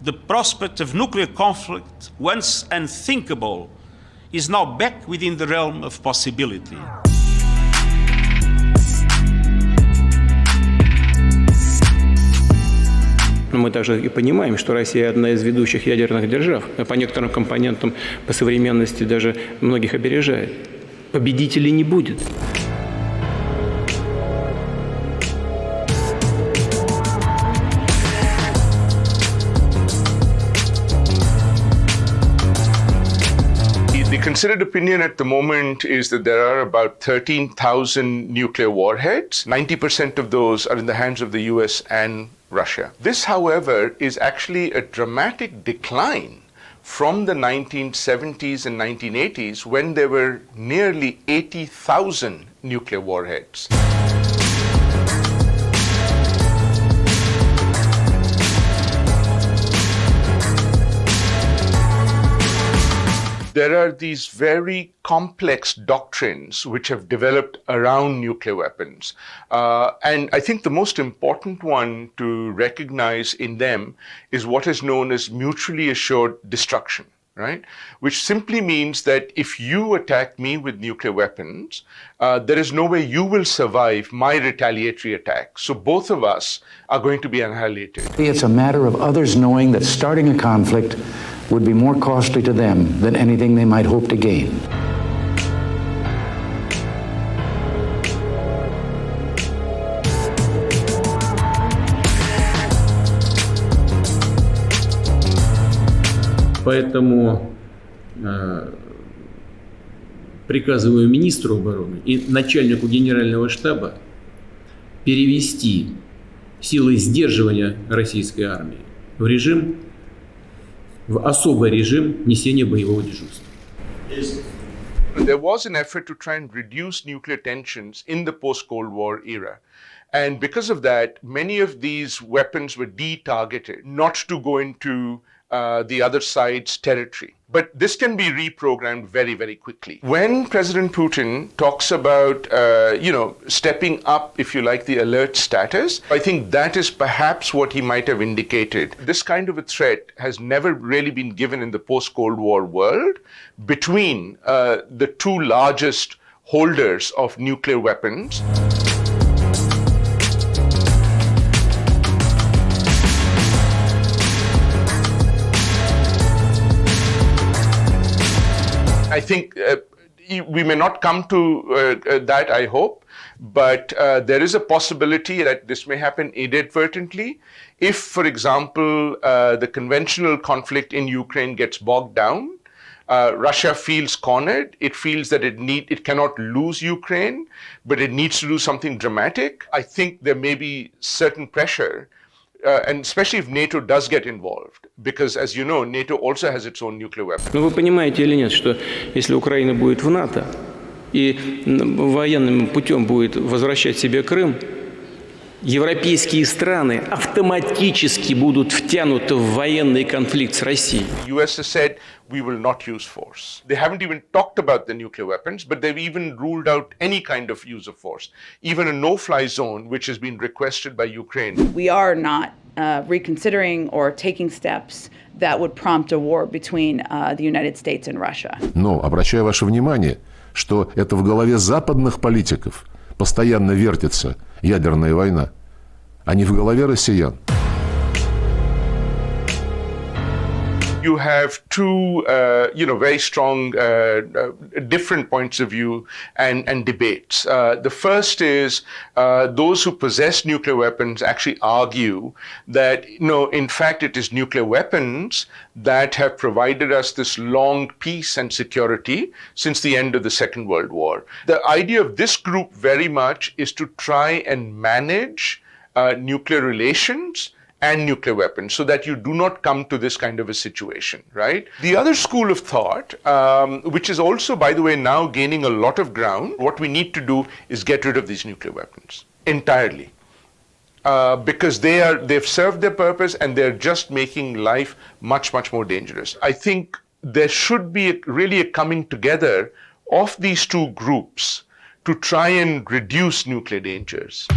the prospect of nuclear conflict, once unthinkable, is now back within the realm of possibility. Но мы также и понимаем, что Россия одна из ведущих ядерных держав, а по некоторым компонентам по современности даже многих опережает. Победителей не будет. The considered opinion at the moment is that there are about 13,000 nuclear warheads. 90% of those are in the hands of the US and Russia. This, however, is actually a dramatic decline from the 1970s and 1980s when there were nearly 80,000 nuclear warheads. There are these very complex doctrines which have developed around nuclear weapons. And I think the most important one to recognize in them is what is known as mutually assured destruction, right? Which simply means that if you attack me with nuclear weapons, there is no way you will survive my retaliatory attack. So both of us are going to be annihilated. It's a matter of others knowing that starting a conflict would be more costly to them than anything they might hope to gain. Поэтому приказываю министру обороны и начальнику генерального штаба перевести силы сдерживания российской армии в особый режим несения боевого дежурства. There was an effort to try and reduce nuclear tensions in the post-Cold War era. And because of that, many of these weapons were de-targeted, not to go into the other side's territory. But this can be reprogrammed very, very quickly. When President Putin talks about, stepping up, if you like, the alert status, I think that is perhaps what he might have indicated. This kind of a threat has never really been given in the post-Cold War world between the two largest holders of nuclear weapons. I think we may not come to that, I hope, but there is a possibility that this may happen inadvertently if, for example, the conventional conflict in Ukraine gets bogged down. Russia feels cornered. It feels that it cannot lose Ukraine, but it needs to do something dramatic. I think there may be certain pressure, and especially if NATO does get involved, because, as you know, NATO also has its own nuclear weapons. Но вы понимаете или нет, что если Украина будет в НАТО и военным путем будет возвращать себе Крым, европейские страны автоматически будут втянуты в военный конфликт с Россией. The US has said we will not use force. They haven't even talked about the nuclear weapons, but they've even ruled out any kind of use of force, even a no-fly zone, which has been requested by Ukraine. We are not reconsidering or taking steps that would prompt a war between the United States and Russia. Но обращаю ваше внимание, что это в голове западных политиков постоянно вертится ядерная война, а не в голове россиян. You have two, very strong, different points of view and debates. The first is those who possess nuclear weapons actually argue that, in fact, it is nuclear weapons that have provided us this long peace and security since the end of the Second World War. The idea of this group very much is to try and manage nuclear relations and nuclear weapons so that you do not come to this kind of a situation, right? The other school of thought, which is also, by the way, now gaining a lot of ground, what we need to do is get rid of these nuclear weapons entirely. Because they've served their purpose and they're just making life much, much more dangerous. I think there should be really a coming together of these two groups to try and reduce nuclear dangers.